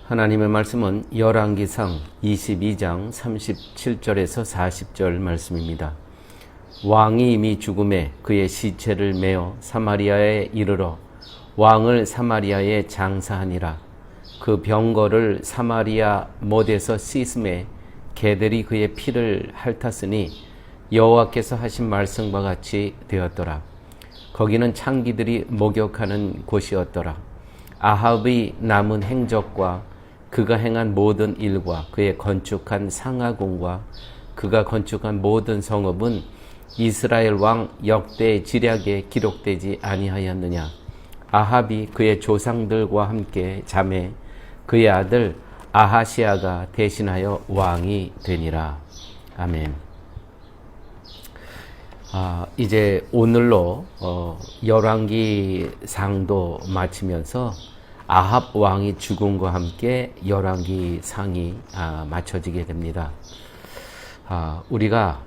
하나님의 말씀은 열왕기상 22장 37절에서 40절 말씀입니다. 왕이 이미 죽음에 그의 시체를 메어 사마리아에 이르러 왕을 사마리아에 장사하니라. 그 병거를 사마리아 못에서 씻음에 개들이 그의 피를 핥았으니 여호와께서 하신 말씀과 같이 되었더라. 거기는 창기들이 목욕하는 곳이었더라. 아합의 남은 행적과 그가 행한 모든 일과 그의 건축한 상하궁과 그가 건축한 모든 성읍은 이스라엘 왕 역대 지략에 기록되지 아니하였느냐. 아합이 그의 조상들과 함께 잠에 그의 아들 아하시아가 대신하여 왕이 되니라. 아멘. 이제 오늘로 열왕기 상도 마치면서 아합 왕이 죽음과 함께 열왕기 상이 마쳐지게 됩니다. 우리가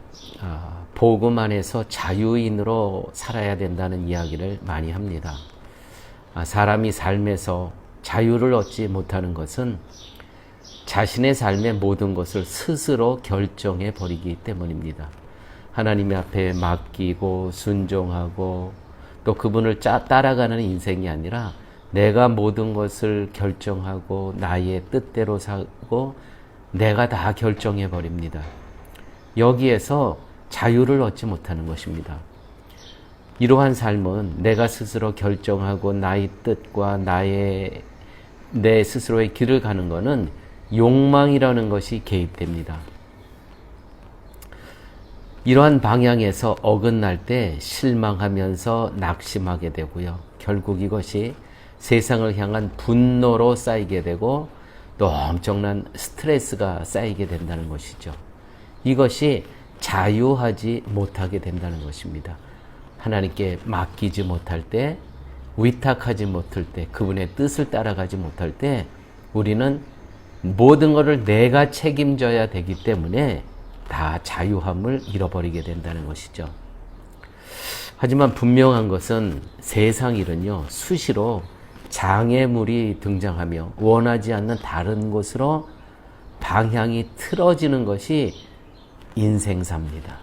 복음 안에서 자유인으로 살아야 된다는 이야기를 많이 합니다. 사람이 삶에서 자유를 얻지 못하는 것은 자신의 삶의 모든 것을 스스로 결정해 버리기 때문입니다. 하나님의 앞에 맡기고 순종하고 또 그분을 따라가는 인생이 아니라 내가 모든 것을 결정하고 나의 뜻대로 살고 내가 다 결정해 버립니다. 여기에서 자유를 얻지 못하는 것입니다. 이러한 삶은 내가 스스로 결정하고 나의 뜻과 내 스스로의 길을 가는 것은 욕망이라는 것이 개입됩니다. 이러한 방향에서 어긋날 때 실망하면서 낙심하게 되고요. 결국 이것이 세상을 향한 분노로 쌓이게 되고 또 엄청난 스트레스가 쌓이게 된다는 것이죠. 이것이 자유하지 못하게 된다는 것입니다. 하나님께 맡기지 못할 때, 위탁하지 못할 때, 그분의 뜻을 따라가지 못할 때 우리는 모든 것을 내가 책임져야 되기 때문에 다 자유함을 잃어버리게 된다는 것이죠. 하지만 분명한 것은 세상 일은요, 수시로 장애물이 등장하며 원하지 않는 다른 곳으로 방향이 틀어지는 것이 인생사입니다.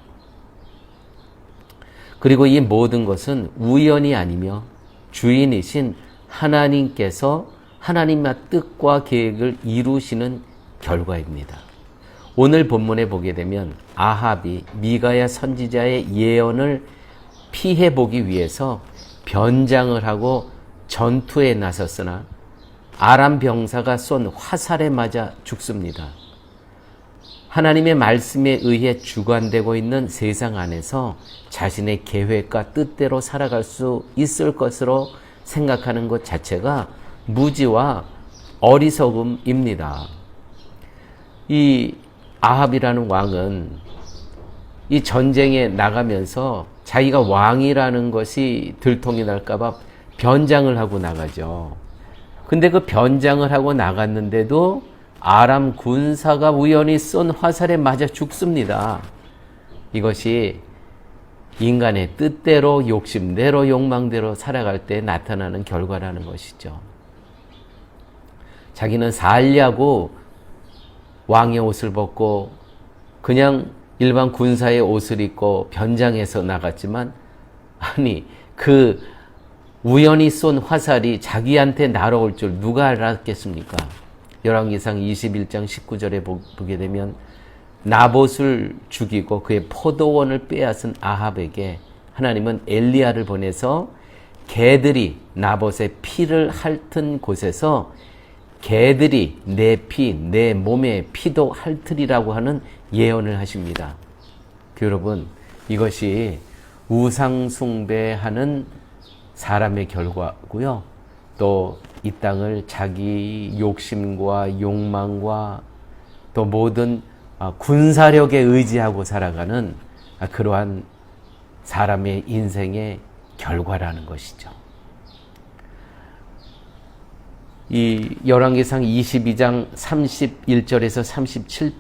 그리고 이 모든 것은 우연이 아니며 주인이신 하나님께서 하나님의 뜻과 계획을 이루시는 결과입니다. 오늘 본문에 보게 되면 아합이 미가야 선지자의 예언을 피해보기 위해서 변장을 하고 전투에 나섰으나 아람 병사가 쏜 화살에 맞아 죽습니다. 하나님의 말씀에 의해 주관되고 있는 세상 안에서 자신의 계획과 뜻대로 살아갈 수 있을 것으로 생각하는 것 자체가 무지와 어리석음입니다. 이 아합이라는 왕은 이 전쟁에 나가면서 자기가 왕이라는 것이 들통이 날까봐 변장을 하고 나가죠. 근데 그 변장을 하고 나갔는데도 아람 군사가 우연히 쏜 화살에 맞아 죽습니다. 이것이 인간의 뜻대로, 욕심대로, 욕망대로 살아갈 때 나타나는 결과라는 것이죠. 자기는 살려고 왕의 옷을 벗고 그냥 일반 군사의 옷을 입고 변장해서 나갔지만, 아니 그 우연히 쏜 화살이 자기한테 날아올 줄 누가 알았겠습니까? 열왕기상 21장 19절에 보게 되면 나봇을 죽이고 그의 포도원을 빼앗은 아합에게 하나님은 엘리야를 보내서 개들이 나봇의 피를 핥은 곳에서 개들이 내 피, 내 몸의 피도 핥으리라고 하는 예언을 하십니다. 여러분, 이것이 우상 숭배하는 사람의 결과고요. 또 이 땅을 자기 욕심과 욕망과 또 모든 군사력에 의지하고 살아가는 그러한 사람의 인생의 결과라는 것이죠. 이 열왕기상 22장 31절에서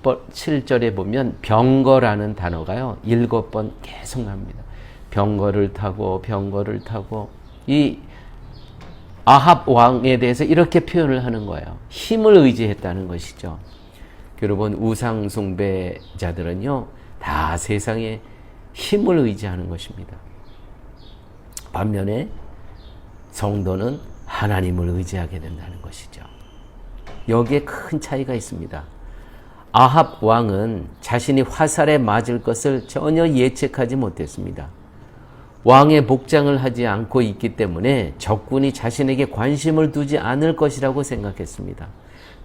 37절에 보면 병거라는 단어가요 7번 계속 나옵니다. 병거를 타고 이 아합 왕에 대해서 이렇게 표현을 하는 거예요. 힘을 의지했다는 것이죠. 여러분, 우상 숭배자들은요, 다 세상에 힘을 의지하는 것입니다. 반면에 성도는 하나님을 의지하게 된다는 것이죠. 여기에 큰 차이가 있습니다. 아합 왕은 자신이 화살에 맞을 것을 전혀 예측하지 못했습니다. 왕의 복장을 하지 않고 있기 때문에 적군이 자신에게 관심을 두지 않을 것이라고 생각했습니다.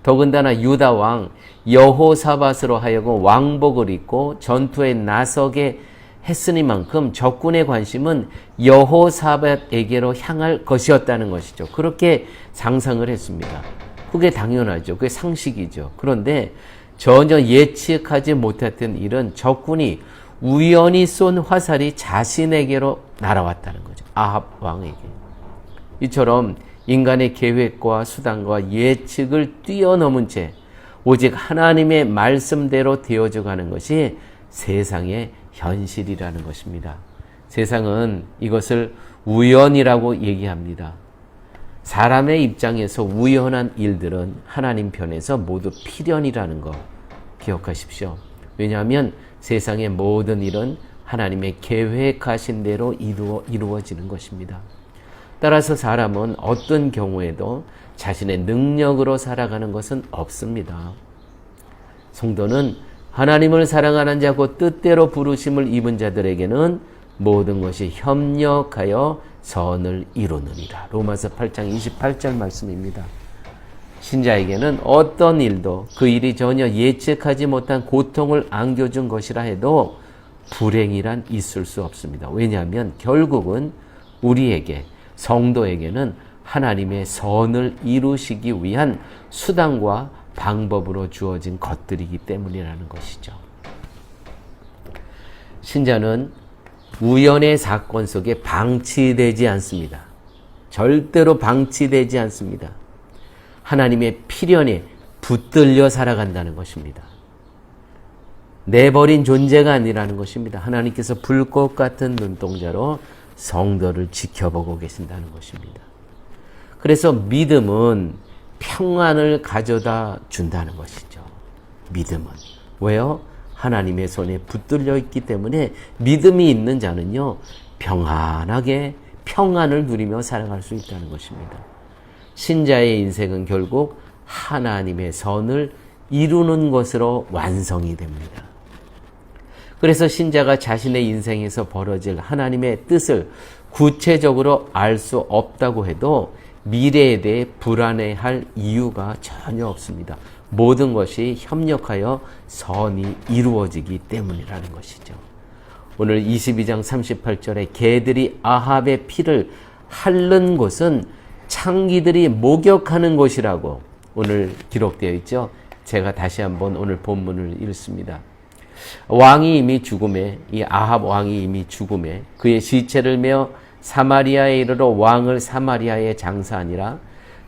더군다나 유다 왕 여호사밧으로 하여금 왕복을 입고 전투에 나서게 했으니만큼 적군의 관심은 여호사밧에게로 향할 것이었다는 것이죠. 그렇게 상상을 했습니다. 그게 당연하죠. 그게 상식이죠. 그런데 전혀 예측하지 못했던 일은 적군이 우연히 쏜 화살이 자신에게로 날아왔다는 거죠. 아합 왕에게. 이처럼 인간의 계획과 수단과 예측을 뛰어넘은 채 오직 하나님의 말씀대로 되어져 가는 것이 세상의 현실이라는 것입니다. 세상은 이것을 우연이라고 얘기합니다. 사람의 입장에서 우연한 일들은 하나님 편에서 모두 필연이라는 거 기억하십시오. 왜냐하면 세상의 모든 일은 하나님의 계획하신 대로 이루어지는 것입니다. 따라서 사람은 어떤 경우에도 자신의 능력으로 살아가는 것은 없습니다. 성도는 하나님을 사랑하는 자고 뜻대로 부르심을 입은 자들에게는 모든 것이 협력하여 선을 이루느니라. 로마서 8장 28절 말씀입니다. 신자에게는 어떤 일도 그 일이 전혀 예측하지 못한 고통을 안겨준 것이라 해도 불행이란 있을 수 없습니다. 왜냐하면 결국은 우리에게, 성도에게는 하나님의 선을 이루시기 위한 수단과 방법으로 주어진 것들이기 때문이라는 것이죠. 신자는 우연의 사건 속에 방치되지 않습니다. 절대로 방치되지 않습니다. 하나님의 필연에 붙들려 살아간다는 것입니다. 내버린 존재가 아니라는 것입니다. 하나님께서 불꽃 같은 눈동자로 성도를 지켜보고 계신다는 것입니다. 그래서 믿음은 평안을 가져다 준다는 것이죠. 믿음은. 왜요? 하나님의 손에 붙들려 있기 때문에 믿음이 있는 자는요, 평안하게 평안을 누리며 살아갈 수 있다는 것입니다. 신자의 인생은 결국 하나님의 선을 이루는 것으로 완성이 됩니다. 그래서 신자가 자신의 인생에서 벌어질 하나님의 뜻을 구체적으로 알 수 없다고 해도 미래에 대해 불안해할 이유가 전혀 없습니다. 모든 것이 협력하여 선이 이루어지기 때문이라는 것이죠. 오늘 22장 38절에 개들이 아합의 피를 핥는 곳은 창기들이 목욕하는 곳이라고 오늘 기록되어 있죠. 제가 다시 한번 오늘 본문을 읽습니다. 왕이 이미 죽음에, 이 아합 왕이 이미 죽음에 그의 시체를 메어 사마리아에 이르러 왕을 사마리아에 장사하니라.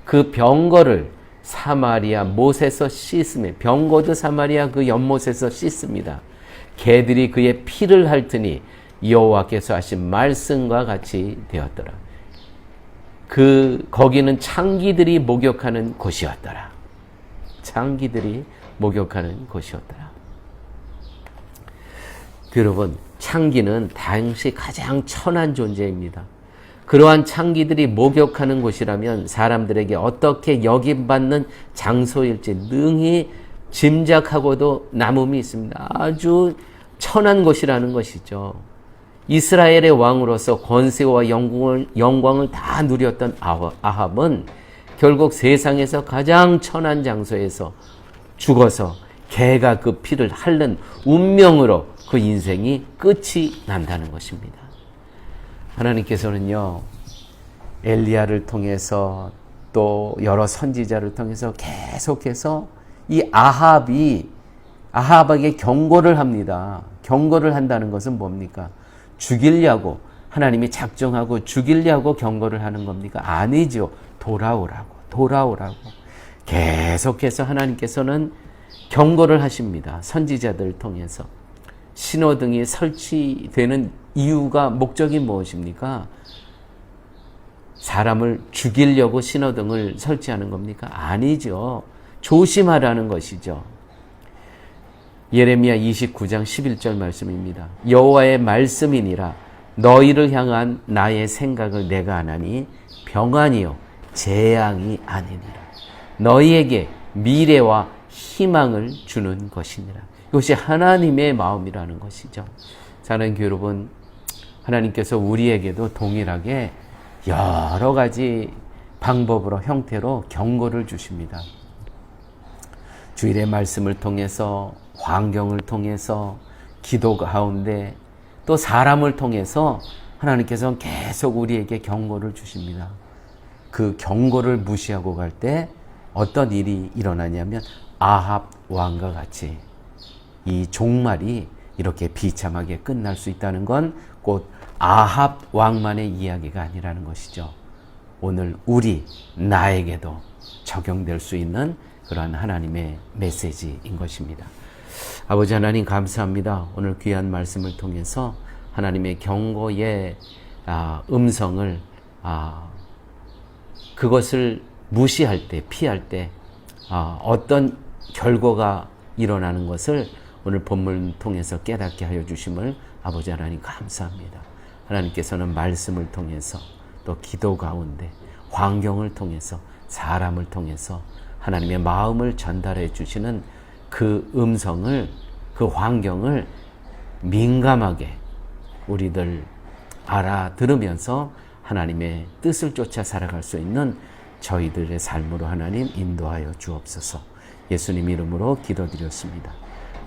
그 병거를 사마리아 못에서 씻으며, 병거도 사마리아 그 연못에서 씻습니다. 개들이 그의 피를 핥으니 여호와께서 하신 말씀과 같이 되었더라. 거기는 창기들이 목욕하는 곳이었더라. 창기들이 목욕하는 곳이었더라. 여러분, 창기는 당시 가장 천한 존재입니다. 그러한 창기들이 목욕하는 곳이라면 사람들에게 어떻게 여김받는 장소일지 능히 짐작하고도 남음이 있습니다. 아주 천한 곳이라는 것이죠. 이스라엘의 왕으로서 권세와 영광을 다 누렸던 아합은 결국 세상에서 가장 천한 장소에서 죽어서 개가 그 피를 핥는 운명으로 그 인생이 끝이 난다는 것입니다. 하나님께서는요, 엘리야를 통해서 또 여러 선지자를 통해서 계속해서 이 아합에게 경고를 합니다. 경고를 한다는 것은 뭡니까? 죽이려고 하나님이 작정하고 죽이려고 경고를 하는 겁니까? 아니죠. 돌아오라고. 계속해서 하나님께서는 경고를 하십니다. 선지자들을 통해서. 신호등이 설치되는 이유가, 목적이 무엇입니까? 사람을 죽이려고 신호등을 설치하는 겁니까? 아니죠. 조심하라는 것이죠. 예레미야 29장 11절 말씀입니다. 여호와의 말씀이니라 너희를 향한 나의 생각을 내가 아나니 평안이요 재앙이 아니니라. 너희에게 미래와 희망을 주는 것이니라. 이것이 하나님의 마음이라는 것이죠. 사랑하는 교회 여러분, 하나님께서 우리에게도 동일하게 여러 가지 방법으로 형태로 경고를 주십니다. 주일의 말씀을 통해서, 환경을 통해서, 기도 가운데, 또 사람을 통해서 하나님께서는 계속 우리에게 경고를 주십니다. 그 경고를 무시하고 갈 때 어떤 일이 일어나냐면 아합 왕과 같이 이 종말이 이렇게 비참하게 끝날 수 있다는 건 곧 아합 왕만의 이야기가 아니라는 것이죠. 오늘 나에게도 적용될 수 있는 그러한 하나님의 메시지인 것입니다. 아버지 하나님 감사합니다. 오늘 귀한 말씀을 통해서 하나님의 경고의 음성을 그것을 무시할 때, 피할 때 어떤 결과가 일어나는 것을 오늘 본문을 통해서 깨닫게 하여 주심을 아버지 하나님 감사합니다. 하나님께서는 말씀을 통해서 또 기도 가운데 환경을 통해서 사람을 통해서 하나님의 마음을 전달해 주시는 그 음성을, 그 환경을 민감하게 우리들 알아들으면서 하나님의 뜻을 쫓아 살아갈 수 있는 저희들의 삶으로 하나님 인도하여 주옵소서. 예수님 이름으로 기도드렸습니다.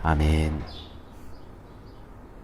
아멘.